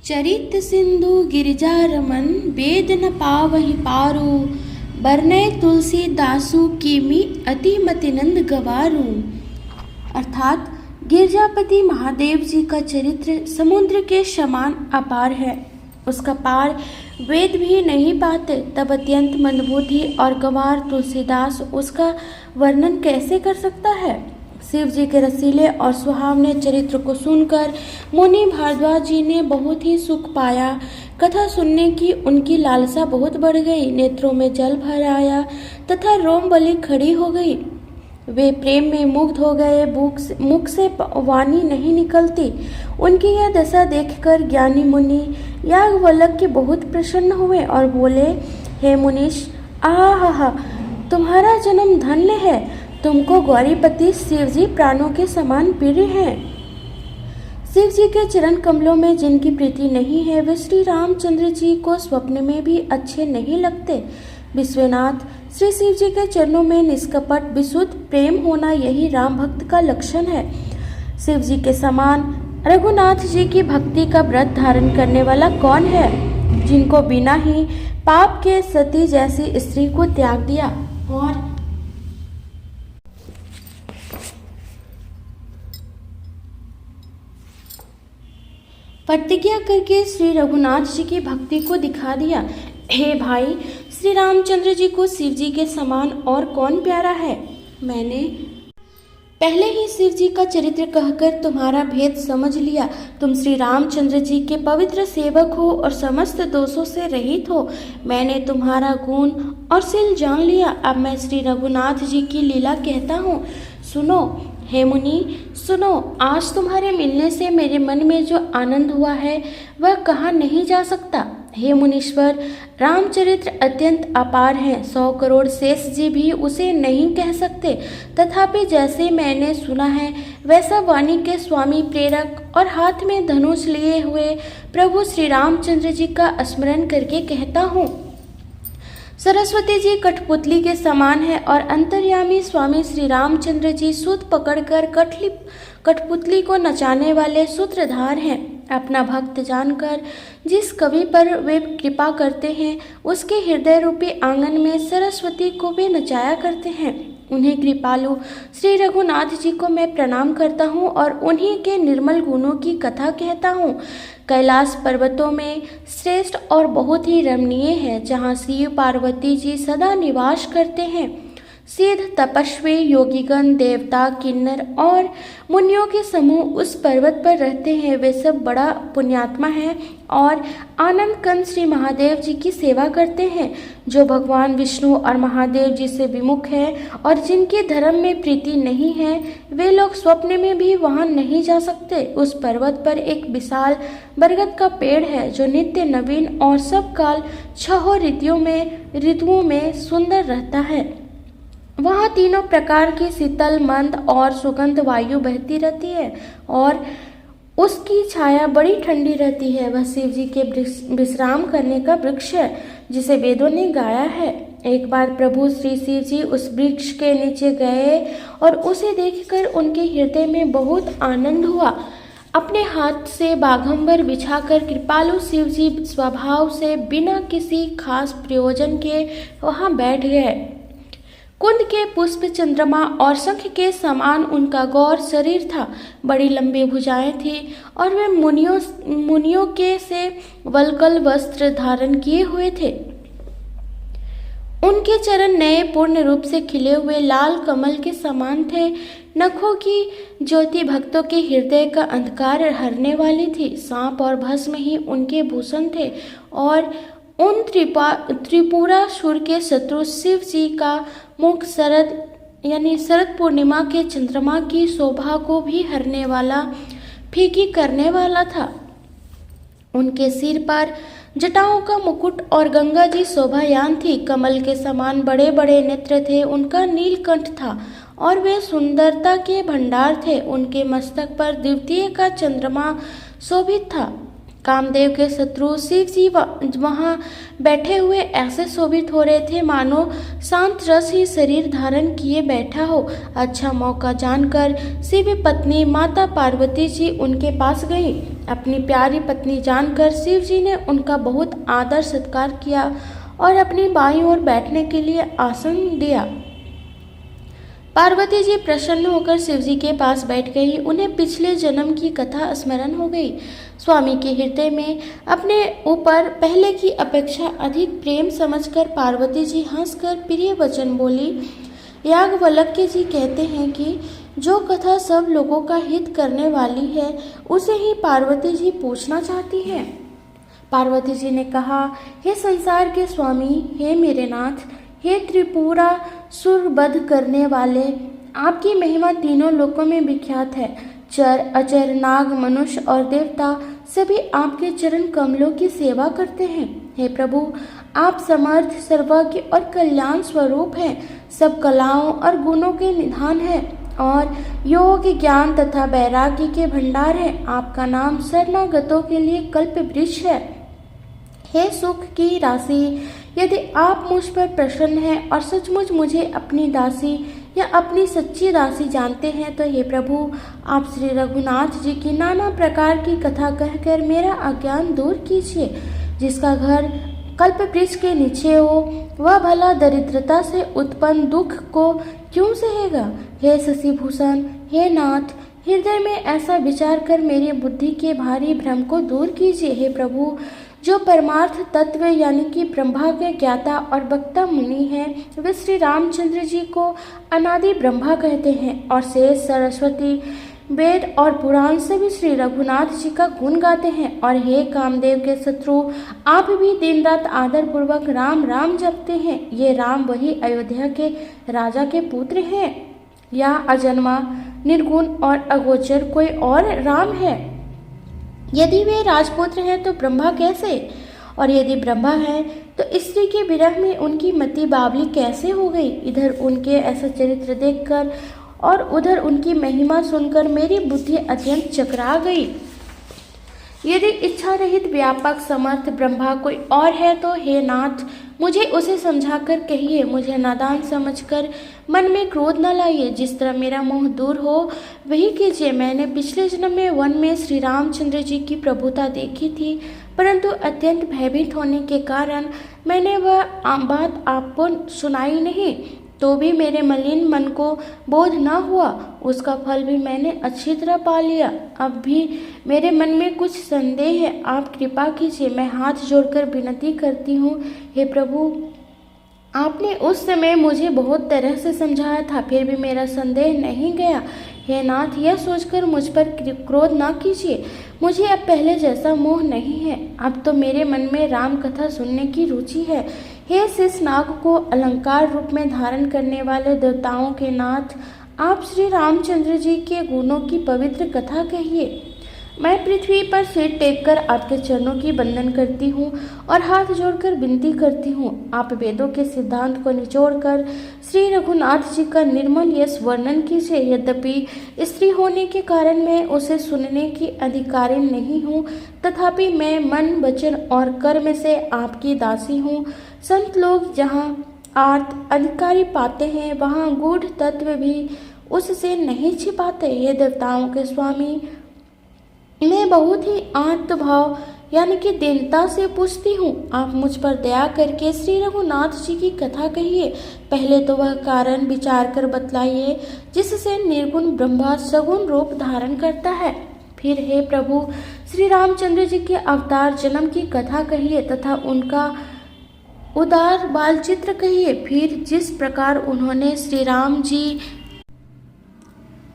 चरित सिंधु गिरिजा रमन वेद न पावहि पारू बरनय तुलसी दासु कीमी अति मतिनंद गवारू। अर्थात गिरजापति महादेव जी का चरित्र समुद्र के समान अपार है। उसका पार वेद भी नहीं पाते, तब अत्यंत मंदबुद्धि और गंवार तुलसीदास उसका वर्णन कैसे कर सकता है। शिव जी के रसीले और सुहावने चरित्र को सुनकर मुनि भारद्वाज जी ने बहुत ही सुख पाया। कथा सुनने की उनकी लालसा बहुत बढ़ गई, नेत्रों में जल भर आया तथा रोम बलि खड़ी हो गई। वे प्रेम में मुग्ध हो गए, मुख से वाणी नहीं निकलती। उनकी यह दशा देखकर ज्ञानी मुनि याज्ञवल्क्य बहुत प्रसन्न हुए और बोले, हे मुनीश, आहा, तुम्हारा जन्म धन्य है। तुमको गौरीपति शिव जी प्राणों के समान प्रिय हैं। शिव जी के चरण कमलों में जिनकी प्रीति नहीं है, वे श्री रामचंद्र जी को स्वप्न में भी अच्छे नहीं लगते। विश्वनाथ, श्री शिव जी के चरणों में निष्कपट विशुद्ध प्रेम होना यही राम भक्त का लक्षण है। शिव जी के समान रघुनाथ जी की भक्ति का व्रत धारण करने वाला कौन है, जिनको बिना ही पाप के सती जैसी स्त्री को त्याग दिया और प्रतिज्ञा करके श्री रघुनाथ जी की भक्ति को दिखा दिया। हे भाई, श्री रामचंद्र जी को शिव जी के समान और कौन प्यारा है। मैंने पहले ही शिव जी का चरित्र कहकर तुम्हारा भेद समझ लिया। तुम श्री रामचंद्र जी के पवित्र सेवक हो और समस्त दोषों से रहित हो। मैंने तुम्हारा गुण और शील जान लिया। अब मैं श्री रघुनाथ जी की लीला कहता हूँ, सुनो। हे मुनि, सुनो। आज तुम्हारे मिलने से मेरे मन में जो आनंद हुआ है वह कहा नहीं जा सकता। हे मुनीश्वर, रामचरित्र अत्यंत अपार है। 100 करोड़ शेष जी भी उसे नहीं कह सकते। तथापि जैसे मैंने सुना है वैसा वाणी के स्वामी प्रेरक और हाथ में धनुष लिए हुए प्रभु श्री रामचंद्र जी का स्मरण करके कहता हूँ। सरस्वती जी कठपुतली के समान है और अंतर्यामी स्वामी श्री रामचंद्र जी सूत पकड़कर कठपुतली को नचाने वाले सूत्रधार हैं। अपना भक्त जानकर जिस कवि पर वे कृपा करते हैं, उसके हृदय रूपी आंगन में सरस्वती को वे नचाया करते हैं। उन्हें कृपालु श्री रघुनाथ जी को मैं प्रणाम करता हूँ और उन्हीं के निर्मल गुणों की कथा कहता हूँ। कैलाश पर्वतों में श्रेष्ठ और बहुत ही रमणीय है, जहाँ शिव पार्वती जी सदा निवास करते हैं। सिद्ध, तपस्वी, योगीगण, देवता, किन्नर और मुनियों के समूह उस पर्वत पर रहते हैं। वे सब बड़ा पुण्यात्मा हैं और आनंद कंद श्री महादेव जी की सेवा करते हैं। जो भगवान विष्णु और महादेव जी से विमुख है और जिनके धर्म में प्रीति नहीं है, वे लोग स्वप्न में भी वहां नहीं जा सकते। उस पर्वत पर एक विशाल बरगद का पेड़ है, जो नित्य नवीन और सब काल 6 ऋतुओं में सुंदर रहता है। वहाँ तीनों प्रकार की शीतल, मंद और सुगंध वायु बहती रहती है और उसकी छाया बड़ी ठंडी रहती है। वह शिव जी के विश्राम करने का वृक्ष है, जिसे वेदों ने गाया है। एक बार प्रभु श्री शिव जी उस वृक्ष के नीचे गए और उसे देखकर उनके हृदय में बहुत आनंद हुआ। अपने हाथ से बाघंबर बिछाकर कृपालु शिव जी स्वभाव से बिना किसी खास प्रयोजन के वहाँ बैठ गए। कुंद के पुष्प, चंद्रमा और शंख के समान उनका गौर शरीर था। बड़ी लंबी भुजाएं थी और वे मुनियों के से वल्कल वस्त्र धारण किए हुए थे। उनके चरण नए पूर्ण रूप से खिले हुए लाल कमल के समान थे। नखों की ज्योति भक्तों के हृदय का अंधकार हरने वाली थी। सांप और भस्म ही उनके भूषण थे और उन त्रिपुरासुर के शत्रु शिव जी का मुख शरद पूर्णिमा के चंद्रमा की शोभा को भी हरने वाला, फीकी करने वाला था। उनके सिर पर जटाओं का मुकुट और गंगा जी शोभायान थी। कमल के समान बड़े बड़े नेत्र थे। उनका नीलकंठ था और वे सुंदरता के भंडार थे। उनके मस्तक पर द्वितीय का चंद्रमा शोभित था। कामदेव के शत्रु शिव जी वहां बैठे हुए ऐसे शोभित हो रहे थे मानो शांत रस ही शरीर धारण किए बैठा हो। अच्छा मौका जानकर शिव पत्नी माता पार्वती जी उनके पास गई। अपनी प्यारी पत्नी जानकर शिव जी ने उनका बहुत आदर सत्कार किया और अपनी बाईं ओर बैठने के लिए आसन दिया। पार्वती जी प्रसन्न होकर शिव जी के पास बैठ गई। उन्हें पिछले जन्म की कथा स्मरण हो गई। स्वामी के हृदय में अपने ऊपर पहले की अपेक्षा अधिक प्रेम समझकर पार्वती जी हंसकर प्रिय वचन बोली। याज्ञवल्क्य जी कहते हैं कि जो कथा सब लोगों का हित करने वाली है उसे ही पार्वती जी पूछना चाहती हैं। पार्वती जी ने कहा, हे संसार के स्वामी, हे मेरे नाथ, हे त्रिपुरा सुरवध करने वाले, आपकी महिमा तीनों लोकों में विख्यात है। चर अचर नाग मनुष्य और देवता सभी आपके चरण कमलों की सेवा करते हैं। हे प्रभु, आप समर्थ सर्वज्ञ और कल्याण स्वरूप हैं। सब कलाओं और गुणों के निधान है और योग ज्ञान तथा वैराग्य के भंडार है। आपका नाम शरणागतों के लिए कल्प वृक्ष है। हे सुख की राशि, यदि आप मुझ पर प्रसन्न हैं और सचमुच मुझे अपनी दासी या अपनी सच्ची दासी जानते हैं तो हे प्रभु, आप श्री रघुनाथ जी की नाना प्रकार की कथा कहकर मेरा अज्ञान दूर कीजिए। जिसका घर कल्प वृक्ष के नीचे हो वह भला दरिद्रता से उत्पन्न दुख को क्यों सहेगा। हे शशिभूषण, हे नाथ, हृदय में ऐसा विचार कर मेरी बुद्धि के भारी भ्रम को दूर कीजिए। हे प्रभु, जो परमार्थ तत्व यानी कि ब्रह्मा के ज्ञाता और वक्ता मुनि हैं वे श्री रामचंद्र जी को अनादि ब्रह्मा कहते हैं और शेष सरस्वती वेद और पुराण सभी श्री रघुनाथ जी का गुण गाते हैं। और हे कामदेव के शत्रु, आप भी दिन रात आदर पूर्वक राम राम जपते हैं। ये राम वही अयोध्या के राजा के पुत्र हैं या अजन्मा निर्गुण और अगोचर कोई और राम है। यदि वे राजपुत्र हैं तो ब्रह्मा कैसे, और यदि ब्रह्मा है तो स्त्री के विरह में उनकी मति बावली कैसे हो गई। इधर उनके ऐसा चरित्र देखकर और उधर उनकी महिमा सुनकर मेरी बुद्धि अत्यंत चकरा गई। यदि इच्छा रहित व्यापक समर्थ ब्रह्मा कोई और है तो हे नाथ, मुझे उसे समझाकर कहिए। मुझे नादान समझकर मन में क्रोध न लाइए। जिस तरह मेरा मोह दूर हो वही कीजिए। मैंने पिछले जन्म में वन में श्री रामचंद्र जी की प्रभुता देखी थी, परंतु अत्यंत भयभीत होने के कारण मैंने वह बात आपको सुनाई नहीं। तो भी मेरे मलिन मन को बोध न हुआ। उसका फल भी मैंने अच्छी तरह पा लिया। अब भी मेरे मन में कुछ संदेह है। आप कृपा कीजिए। मैं हाथ जोड़कर विनती करती हूँ। हे प्रभु, आपने उस समय मुझे बहुत तरह से समझाया था, फिर भी मेरा संदेह नहीं गया। हे नाथ, यह सोचकर मुझ पर क्रोध न कीजिए। मुझे अब पहले जैसा मोह नहीं है। अब तो मेरे मन में राम कथा सुनने की रुचि है। हे शेषनाग को अलंकार रूप में धारण करने वाले देवताओं के नाथ, आप श्री रामचंद्र जी के गुणों की पवित्र कथा कहिए। मैं पृथ्वी पर सिर टेककर आपके चरणों की वंदन करती हूँ और हाथ जोड़कर विनती करती हूँ। आप वेदों के सिद्धांत को निचोड़कर श्री रघुनाथ जी का निर्मल यश वर्णन कीजिए। यद्यपि स्त्री होने के कारण मैं उसे सुनने की अधिकारी नहीं हूँ, तथापि मैं मन वचन और कर्म से आपकी दासी हूँ। संत लोग जहाँ आर्त अधिकारी पाते हैं वहाँ गूढ़ तत्व भी उससे नहीं छिपाते। ये देवताओं के स्वामी, मैं बहुत ही आर्तभाव यानी कि दीनता से पूछती हूँ। आप मुझ पर दया करके श्री रघुनाथ जी की कथा कहिए। पहले तो वह कारण विचार कर बतलाइए जिससे निर्गुण ब्रह्मा सगुण रूप धारण करता है। फिर हे प्रभु, श्री रामचंद्र जी के अवतार जन्म की कथा कहिए तथा उनका उदार बाल चित्र कहिए। फिर जिस प्रकार उन्होंने श्री राम जी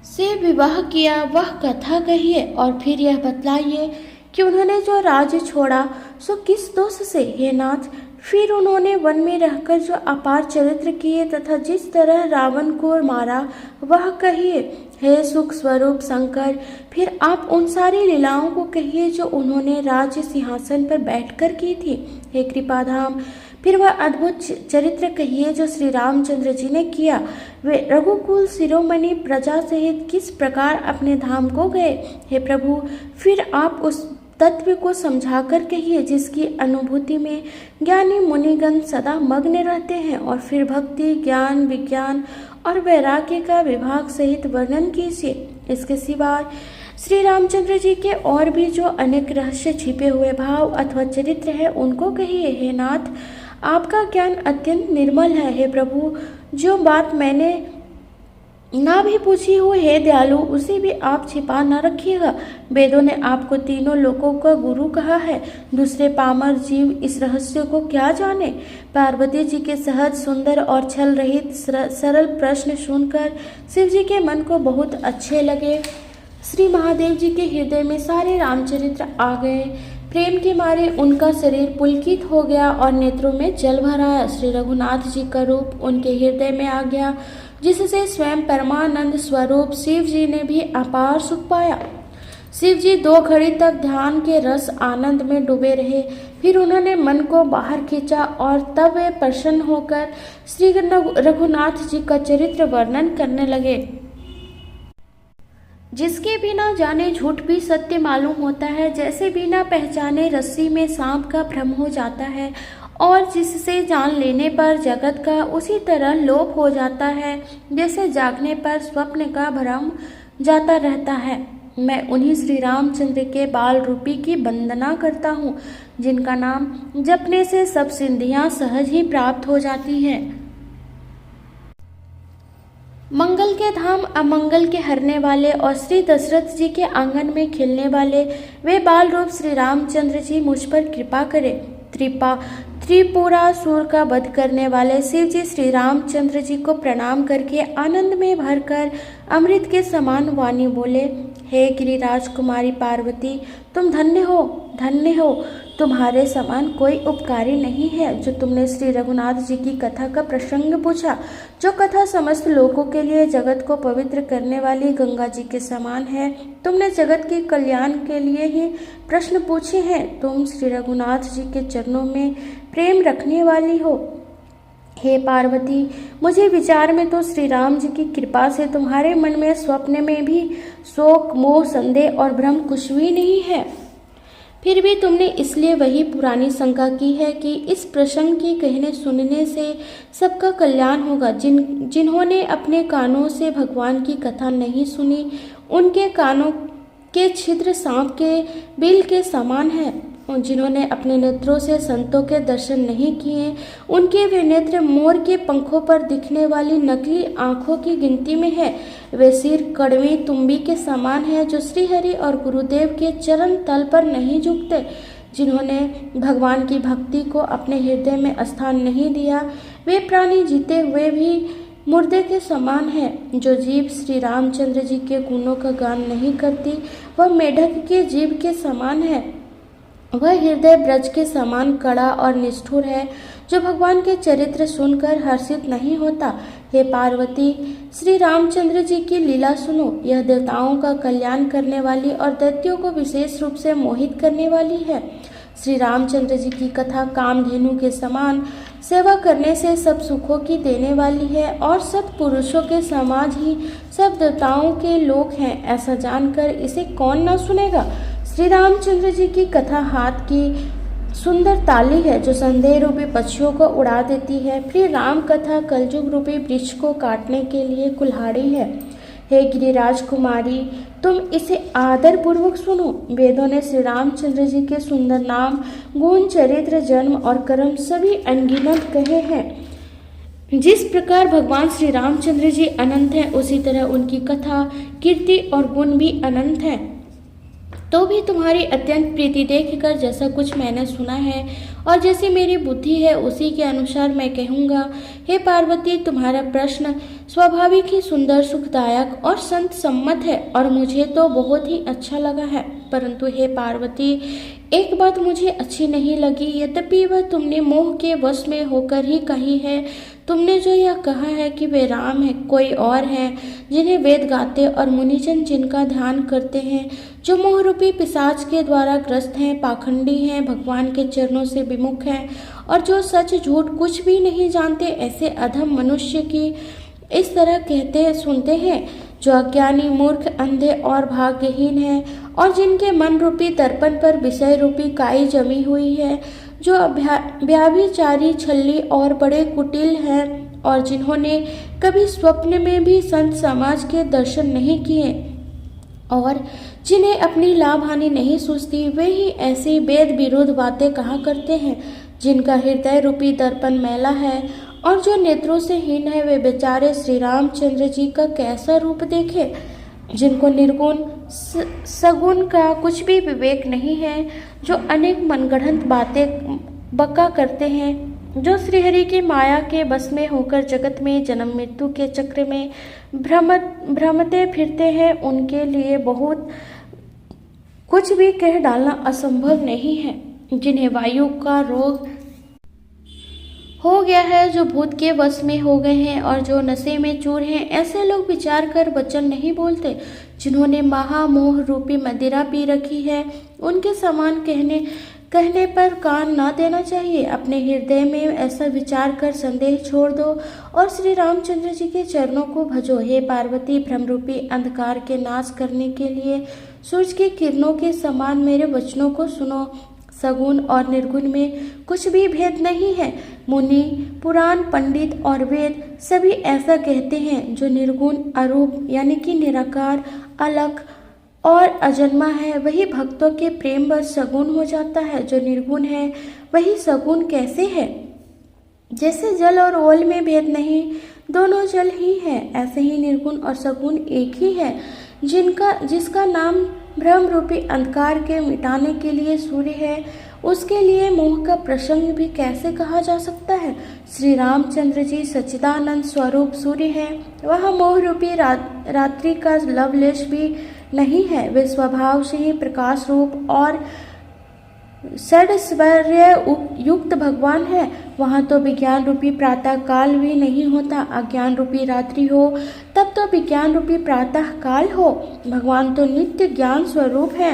से विवाह किया वह कथा कहिए। और फिर यह बतलाइए कि उन्होंने जो राज्य छोड़ा सो किस दोष से। हे नाथ, फिर उन्होंने वन में रहकर जो अपार चरित्र किए तथा जिस तरह रावण को मारा वह कहिए। हे सुख स्वरूप शंकर, फिर आप उन सारी लीलाओं को कहिए जो उन्होंने राज्य सिंहासन पर बैठकर की थी। हे कृपाधाम, फिर वह अद्भुत चरित्र कहिए जो श्री रामचंद्र जी ने किया। वे रघुकुल शिरोमणि प्रजा सहित किस प्रकार अपने धाम को गए। हे प्रभु, फिर आप उस तत्व को समझाकर कहिए जिसकी अनुभूति में ज्ञानी मुनिगण सदा मग्न रहते हैं, और फिर भक्ति, ज्ञान, विज्ञान और वैराग्य का विभाग सहित वर्णन कीजिए। इसके सिवा श्री रामचंद्र जी के और भी जो अनेक रहस्य छिपे हुए भाव अथवा चरित्र है उनको कहिए। हे नाथ, आपका ज्ञान अत्यंत निर्मल है। हे प्रभु, जो बात मैंने ना भी पूछी हो, हे दयालु, उसे भी आप छिपा न रखिएगा। वेदों ने आपको तीनों लोकों का गुरु कहा है, दूसरे पामर जीव इस रहस्य को क्या जाने। पार्वती जी के सहज, सुंदर और छल रहित सरल प्रश्न सुनकर शिव जी के मन को बहुत अच्छे लगे। श्री महादेव जी के हृदय में सारे रामचरित्र आ गए। प्रेम के मारे उनका शरीर पुलकित हो गया और नेत्रों में जल भर आया। श्री रघुनाथ जी का रूप उनके हृदय में आ गया, जिससे स्वयं परमानंद स्वरूप शिव जी ने भी अपार सुख पाया। शिव जी 2 घड़ी तक ध्यान के रस आनंद में डूबे रहे। फिर उन्होंने मन को बाहर खींचा और तब वे प्रसन्न होकर श्री रघुनाथ जी का चरित्र वर्णन करने लगे। जिसके बिना जाने झूठ भी सत्य मालूम होता है, जैसे बिना पहचाने रस्सी में सांप का भ्रम हो जाता है, और जिससे जान लेने पर जगत का उसी तरह लोप हो जाता है, जैसे जागने पर स्वप्न का भ्रम जाता रहता है। मैं उन्हीं श्री रामचंद्र के बाल रूपी की वंदना करता हूँ, जिनका नाम जपने से सब सिद्धियाँ सहज ही प्राप्त हो जाती हैं। मंगल के धाम, अमंगल के हरने वाले और श्री दशरथ जी के आंगन में खिलने वाले वे बाल रूप श्री रामचंद्र जी मुझ पर कृपा करें। त्रिपुरासुर का वध करने वाले शिव जी श्री रामचंद्र जी को प्रणाम करके आनंद में भरकर अमृत के समान वाणी बोले, हे गिरिराज कुमारी पार्वती, तुम धन्य हो, धन्य हो। तुम्हारे समान कोई उपकारी नहीं है। जो तुमने श्री रघुनाथ जी की कथा का प्रसंग पूछा, जो कथा समस्त लोगों के लिए जगत को पवित्र करने वाली गंगा जी के समान है, तुमने जगत के कल्याण के लिए ही प्रश्न पूछे हैं। तुम श्री रघुनाथ जी के चरणों में प्रेम रखने वाली हो। हे पार्वती, मुझे विचार में तो श्री राम जी की कृपा से तुम्हारे मन में स्वप्न में भी शोक, मोह, संदेह और भ्रम कुछ भी नहीं है। फिर भी तुमने इसलिए वही पुरानी शंका की है कि इस प्रसंग के कहने सुनने से सबका कल्याण होगा। जिन्होंने अपने कानों से भगवान की कथा नहीं सुनी, उनके कानों के छिद्र सांप के बिल के समान है। और जिन्होंने अपने नेत्रों से संतों के दर्शन नहीं किए, उनके वे नेत्र मोर के पंखों पर दिखने वाली नकली आंखों की गिनती में है। वे सिर कड़वी तुम्बी के समान है, जो श्रीहरि और गुरुदेव के चरण तल पर नहीं झुकते। जिन्होंने भगवान की भक्ति को अपने हृदय में स्थान नहीं दिया, वे प्राणी जीते हुए भी मुर्दे के समान है। जो जीव श्री रामचंद्र जी के गुणों का गान नहीं करती, वह मेढक के जीव के समान है। वह हृदय ब्रज के समान कड़ा और निष्ठुर है, जो भगवान के चरित्र सुनकर हर्षित नहीं होता। हे पार्वती, श्री रामचंद्र जी की लीला सुनो। यह देवताओं का कल्याण करने वाली और दैत्यों को विशेष रूप से मोहित करने वाली है। श्री रामचंद्र जी की कथा कामधेनु के समान सेवा करने से सब सुखों की देने वाली है, और सत्पुरुषों के समाज ही सब देवताओं के लोक हैं। ऐसा जानकर इसे कौन न सुनेगा। श्री रामचंद्र जी की कथा हाथ की सुंदर ताली है, जो संदेह रूपी पक्षियों को उड़ा देती है। फिर राम कथा कलयुग रूपी वृक्ष को काटने के लिए कुल्हाड़ी है। हे गिरिराज कुमारी, तुम इसे आदर पूर्वक सुनो। वेदों ने श्री रामचंद्र जी के सुंदर नाम, गुण, चरित्र, जन्म और कर्म सभी अनगिनत कहे हैं। जिस प्रकार भगवान श्री रामचंद्र जी अनंत हैं, उसी तरह उनकी कथा, कीर्ति और गुण भी अनंत हैं। तो भी तुम्हारी अत्यंत प्रीति देखकर जैसा कुछ मैंने सुना है और जैसी मेरी बुद्धि है, उसी के अनुसार मैं कहूँगा। हे पार्वती, तुम्हारा प्रश्न स्वाभाविक ही सुंदर, सुखदायक और संत सम्मत है, और मुझे तो बहुत ही अच्छा लगा है। परंतु हे पार्वती, एक बात मुझे अच्छी नहीं लगी, यद्यपि वह तुमने मोह के वश में होकर ही कही है। तुमने जो यह कहा है कि वे राम है, कोई और है जिन्हें वेद गाते और मुनिजन जिनका ध्यान करते हैं, जो मोह रूपी पिशाच के द्वारा ग्रस्त हैं, पाखंडी हैं, भगवान के चरणों से विमुख हैं, और जो सच झूठ कुछ भी नहीं जानते, ऐसे अधम मनुष्य की इस तरह कहते सुनते हैं। जो अज्ञानी, मूर्ख, अंधे और भाग्यहीन हैं, और जिनके मन रूपी दर्पण पर विषय रूपी काई जमी हुई है, जो व्यभिचारी, छल्ली और बड़े कुटिल हैं, और जिन्होंने कभी स्वप्न में भी संत समाज के दर्शन नहीं किए, और जिन्हें अपनी लाभ हानि नहीं सूझती, वे ही ऐसी वेद विरुद्ध बातें कहा करते हैं। जिनका हृदय रूपी दर्पण मैला है और जो नेत्रों से हीन है, वे बेचारे श्री रामचंद्र जी का कैसा रूप देखे। जिनको निर्गुण सगुण का कुछ भी विवेक नहीं है, जो अनेक मनगढ़ंत बातें बका करते हैं, जो श्रीहरि की माया के बस में होकर जगत में जन्म मृत्यु के चक्र में भ्रमते फिरते हैं, उनके लिए बहुत कुछ भी कह डालना असंभव नहीं है। जिन्हें वायु का रोग हो गया है, जो भूत के वश में हो गए हैं और जो नशे में चूर हैं, ऐसे लोग विचार कर वचन नहीं बोलते। जिन्होंने महामोह रूपी मदिरा पी रखी है, उनके समान कहने पर कान ना देना चाहिए। अपने हृदय में ऐसा विचार कर संदेह छोड़ दो और श्री रामचंद्र जी के चरणों को भजो। हे पार्वती, भ्रमरूपी अंधकार के नाश करने के लिए सूर्य की किरणों के समान मेरे वचनों को सुनो। सगुण और निर्गुण में कुछ भी भेद नहीं है। मुनि, पुराण, पंडित और वेद सभी ऐसा कहते हैं। जो निर्गुण, अरूप यानी कि निराकार, अलख और अजन्मा है, वही भक्तों के प्रेम बस सगुण हो जाता है। जो निर्गुण है वही सगुण कैसे है? जैसे जल और ओल में भेद नहीं, दोनों जल ही है, ऐसे ही निर्गुण और सगुण एक ही है। जिसका नाम भ्रम रूपी अंधकार के मिटाने के लिए सूर्य है, उसके लिए मोह का प्रसंग भी कैसे कहा जा सकता है? श्री रामचंद्र जी सच्चिदानंद स्वरूप सूर्य है, वह मोह रूपी रात्रि का लवलेश भी नहीं है। वे स्वभाव से ही प्रकाश रूप और षड्श्वर्य युक्त भगवान है। वहाँ तो विज्ञान रूपी प्रातः काल भी नहीं होता। अज्ञान रूपी रात्रि हो तब तो विज्ञान रूपी प्रातः काल हो। भगवान तो नित्य ज्ञान स्वरूप है।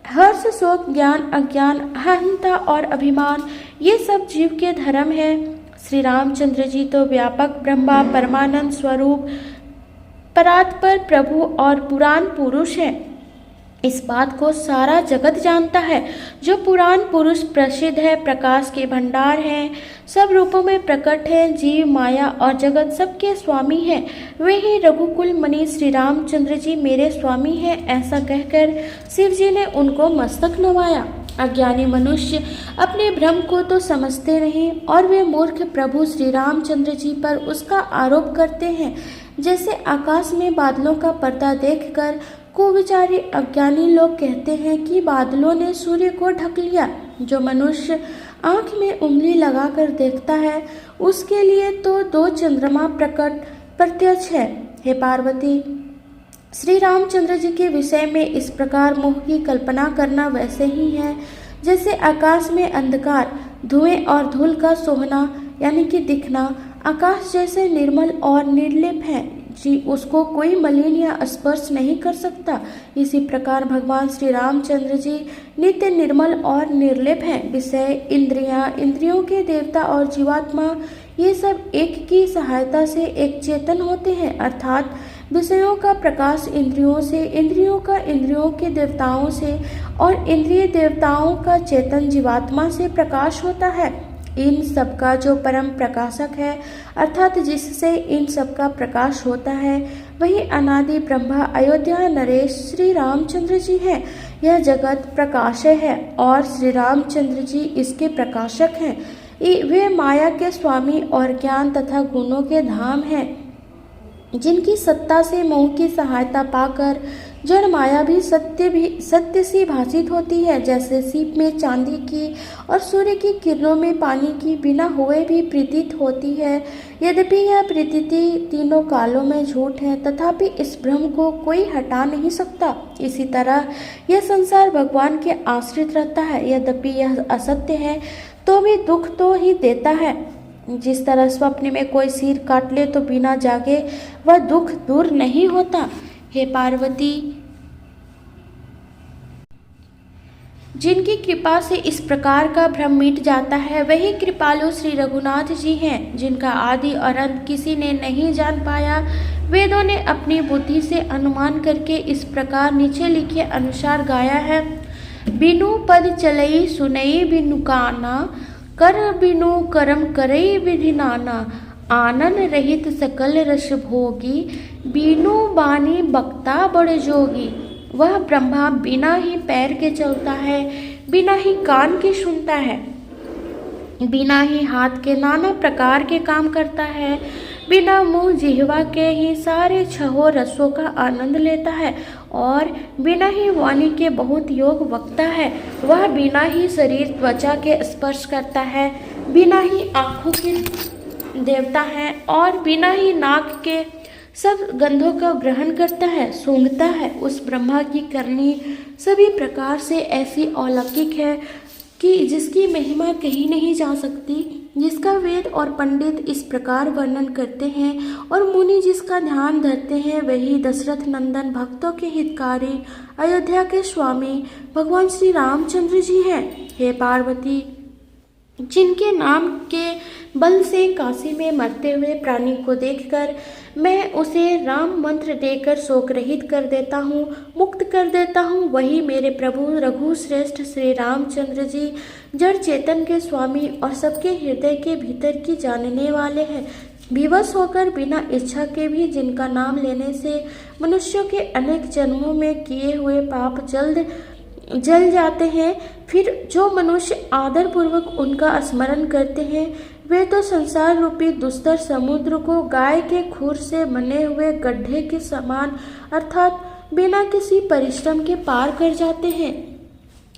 हर्ष, शोक, ज्ञान, अज्ञान, अहंता और अभिमान, ये सब जीव के धर्म है। श्री रामचंद्र जी तो व्यापक ब्रह्मा, परमानंद स्वरूप, परात्पर प्रभु और पुराण पुरुष है। इस बात को सारा जगत जानता है। जो पुराण पुरुष प्रसिद्ध है, प्रकाश के भंडार हैं, सब रूपों में प्रकट है, जीव, माया और जगत सबके स्वामी हैं, वे ही रघुकुल मणि श्री रामचंद्र जी मेरे स्वामी हैं। ऐसा कहकर शिव जी ने उनको मस्तक नवाया। अज्ञानी मनुष्य अपने भ्रम को तो समझते नहीं और वे मूर्ख प्रभु श्री रामचंद्र जी पर उसका आरोप करते हैं। जैसे आकाश में बादलों का पर्दा देखकर कुविचारी अज्ञानी लोग कहते हैं कि बादलों ने सूर्य को ढक लिया। जो मनुष्य आंख में उंगली लगाकर देखता है, उसके लिए तो दो चंद्रमा प्रत्यक्ष है। हे पार्वती, श्री रामचंद्र जी के विषय में इस प्रकार मोह की कल्पना करना वैसे ही है जैसे आकाश में अंधकार, धुएं और धूल का सोहना यानी कि दिखना। आकाश जैसे निर्मल और निर्लिप है जी, उसको कोई मलिन या स्पर्श नहीं कर सकता। इसी प्रकार भगवान श्री रामचंद्र जी नित्य निर्मल और निर्लिप हैं। विषय, इंद्रियां, इंद्रियों के देवता और जीवात्मा, ये सब एक की सहायता से एक चेतन होते हैं। अर्थात विषयों का प्रकाश इंद्रियों से, इंद्रियों का इंद्रियों के देवताओं से और इंद्रिय देवताओं का चेतन जीवात्मा से प्रकाश होता है। इन सब का जो परम प्रकाशक है, अर्थात जिससे इन सब का प्रकाश होता है, वही अनादि ब्रह्मा अयोध्या नरेश श्री रामचंद्र जी हैं। यह जगत प्रकाशय है और श्री रामचंद्र जी इसके प्रकाशक हैं। वे माया के स्वामी और ज्ञान तथा गुणों के धाम हैं, जिनकी सत्ता से मोह की सहायता पाकर जड़ माया भी सत्य सी भाषित होती है। जैसे सीप में चांदी की और सूर्य की किरणों में पानी की बिना हुए भी प्रतीत होती है। यद्यपि यह प्रतीति तीनों कालों में झूठ है, तथापि इस भ्रम को कोई हटा नहीं सकता। इसी तरह यह संसार भगवान के आश्रित रहता है। यद्यपि यह असत्य है तो भी दुख तो ही देता है। जिस तरह स्वप्न में कोई सिर काट ले तो बिना जागे वह दुख दूर नहीं होता। हे पार्वती, जिनकी कृपा से इस प्रकार का भ्रम मिट जाता है, वही कृपालु श्री रघुनाथ जी हैं, जिनका आदि और अंत किसी ने नहीं जान पाया। वेदों ने अपनी बुद्धि से अनुमान करके इस प्रकार नीचे लिखे अनुसार गाया है। बिनु पद चलई सुनई बिनु काना, कर बिनु करम करई विधि नाना। आनंद रहित सकल रस भोगी, बिनु बानी बक्ता बड़ जोगी। वह ब्रह्मा बिना ही पैर के चलता है, बिना ही कान के सुनता है, बिना ही हाथ के नाना प्रकार के काम करता है, बिना मुंह जिह्वा के ही सारे छहों रसों का आनंद लेता है, और बिना ही वाणी के बहुत योग वक्ता है। वह बिना ही शरीर त्वचा के स्पर्श करता है, बिना ही आँखों के देवता है, और बिना ही नाक के सब गंधों का ग्रहण करता है, सूंघता है। उस ब्रह्मा की करनी सभी प्रकार से ऐसी अलौकिक है कि जिसकी महिमा कही नहीं जा सकती, जिसका वेद और पंडित इस प्रकार वर्णन करते हैं और मुनि जिसका ध्यान धरते हैं, वही दशरथ नंदन भक्तों के हितकारी अयोध्या के स्वामी भगवान श्री रामचंद्र जी हैं। हे पार्वती, जिनके नाम के बल से काशी में मरते हुए प्राणी को देखकर मैं उसे राम मंत्र देकर शोक रहित कर देता हूँ, मुक्त कर देता हूँ, वही मेरे प्रभु रघुश्रेष्ठ श्री रामचंद्र जी जड़ चेतन के स्वामी और सबके हृदय के भीतर की जानने वाले हैं। विवश होकर बिना इच्छा के भी जिनका नाम लेने से मनुष्यों के अनेक जन्मों में किए हुए पाप जल जाते हैं, फिर जो मनुष्य आदर पूर्वक उनका स्मरण करते हैं, वे तो संसार रूपी दुस्तर समुद्र को गाय के खुर से बने हुए गड्ढे के समान अर्थात बिना किसी परिश्रम के पार कर जाते हैं।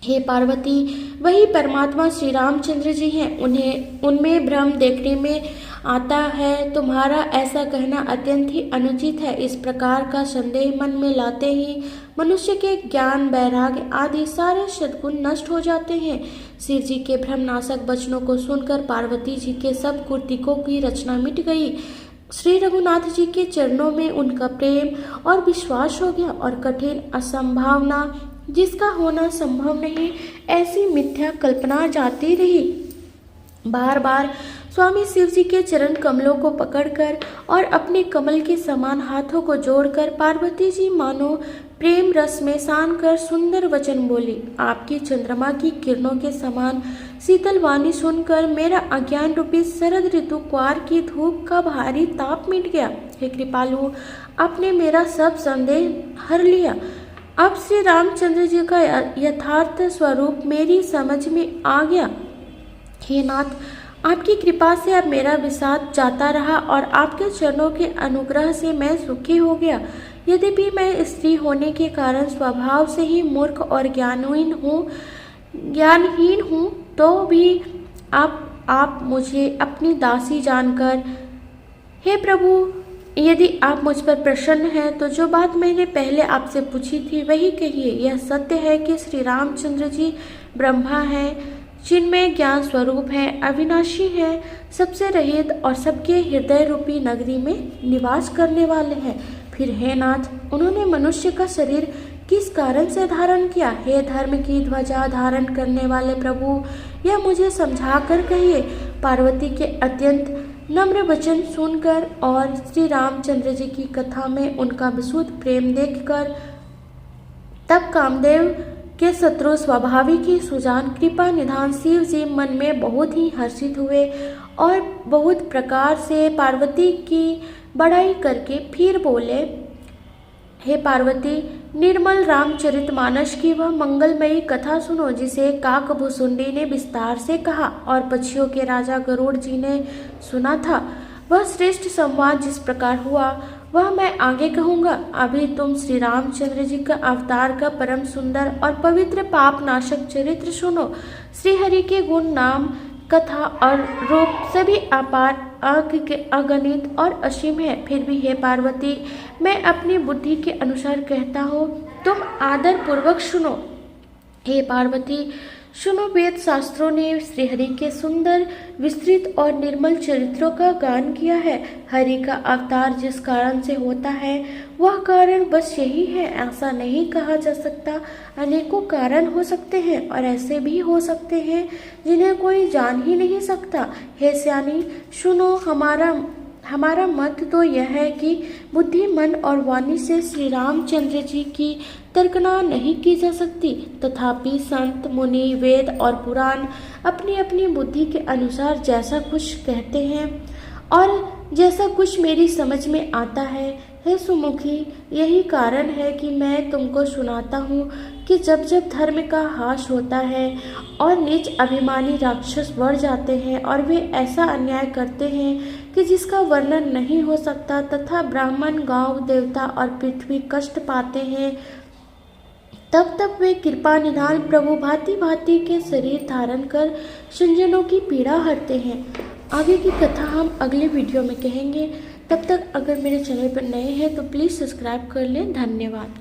हे पार्वती, वही परमात्मा श्री रामचंद्र जी हैं। उनमें भ्रम देखने में आता है। तुम्हारा ऐसा कहना अत्यंत ही अनुचित है। इस प्रकार का संदेह मन में लाते ही मनुष्य के ज्ञान, वैराग्य आदि सारे सद्गुण नष्ट हो जाते हैं। शिव जी के भ्रमनाशक वचनों को सुनकर पार्वती जी के सब कुर्तिकों की रचना मिट गई। श्री रघुनाथ जी के चरणों में उनका प्रेम और विश्वास हो गया और कठिन असंभावना, जिसका होना संभव नहीं, ऐसी मिथ्या कल्पना जाती रही। बार बार स्वामी शिव जी के चरण कमलों को पकड़कर और अपने कमल के समान हाथों को जोड़कर पार्वती जी मानो प्रेम रस में सान कर सुंदर वचन बोली। आपकी चंद्रमा की किरणों के समान शीतल वाणी सुनकर मेरा अज्ञान रूपी शरद ऋतु क्वार की धूप का भारी ताप मिट गया। हे कृपालु, आपने मेरा सब संदेह हर लिया। अब श्री रामचंद्र जी का यथार्थ स्वरूप मेरी समझ में आ गया। हे नाथ, आपकी कृपा से अब मेरा विषाद जाता रहा और आपके चरणों के अनुग्रह से मैं सुखी हो गया। यद्यपि मैं स्त्री होने के कारण स्वभाव से ही मूर्ख और ज्ञानहीन हूँ, तो भी आप मुझे अपनी दासी जानकर, हे प्रभु, यदि आप मुझ पर प्रसन्न हैं तो जो बात मैंने पहले आपसे पूछी थी वही कहिए। यह सत्य है कि श्री रामचंद्र जी ब्रह्मा हैं, जिनमें ज्ञान स्वरूप हैं, अविनाशी हैं, सबसे रहित और सबके हृदय रूपी नगरी में निवास करने वाले हैं। फिर हे नाथ, उन्होंने मनुष्य का शरीर किस कारण से धारण किया? हे धर्म की ध्वजा धारण करने वाले प्रभु, यह मुझे समझा कर कहिए। पार्वती के अत्यंत नम्र वचन सुनकर और श्री रामचंद्र जी की कथा में उनका विशुद्ध प्रेम देखकर तब कामदेव के शत्रु स्वाभाविक ही सुजान कृपा निधान शिव जी मन में बहुत ही हर्षित हुए और बहुत प्रकार से पार्वती की बड़ाई करके फिर बोले। हे पार्वती, निर्मल रामचरितमानस की वह मंगलमयी कथा सुनो जिसे काकभुसुंडी ने विस्तार से कहा और पक्षियों के राजा गरुड़ जी ने सुना था। वह श्रेष्ठ संवाद जिस प्रकार हुआ वह मैं आगे कहूँगा। अभी तुम श्री रामचंद्र जी का अवतार का परम सुंदर और पवित्र पाप नाशक चरित्र सुनो। श्री हरि के गुण, नाम, कथा और रूप सभी अपार, अगणित और असीम है। फिर भी हे पार्वती, मैं अपनी बुद्धि के अनुसार कहता हूँ, तुम आदर पूर्वक सुनो। हे पार्वती, सुनो, वेद शास्त्रों ने श्रीहरि के सुंदर, विस्तृत और निर्मल चरित्रों का गान किया है। हरि का अवतार जिस कारण से होता है वह कारण बस यही है, ऐसा नहीं कहा जा सकता। अनेकों कारण हो सकते हैं और ऐसे भी हो सकते हैं जिन्हें कोई जान ही नहीं सकता। हे सयानी सुनो, हमारा मत तो यह है कि बुद्धि, मन और वाणी से श्री रामचंद्र जी की तर्कना नहीं की जा सकती। तथापि संत, मुनि, वेद और पुराण अपनी अपनी बुद्धि के अनुसार जैसा कुछ कहते हैं और जैसा कुछ मेरी समझ में आता है। हे सुमुखी, यही कारण है कि मैं तुमको सुनाता हूँ कि जब जब धर्म का ह्रास होता है और नीच अभिमानी राक्षस बढ़ जाते हैं और वे ऐसा अन्याय करते हैं कि जिसका वर्णन नहीं हो सकता, तथा ब्राह्मण, गांव, देवता और पृथ्वी कष्ट पाते हैं, तब तब वे कृपा निधान प्रभु भांति भांति के शरीर धारण कर सुंजनों की पीड़ा हरते हैं। आगे की कथा हम अगले वीडियो में कहेंगे। तब तक अगर मेरे चैनल पर नए हैं तो प्लीज़ सब्सक्राइब कर लें। धन्यवाद।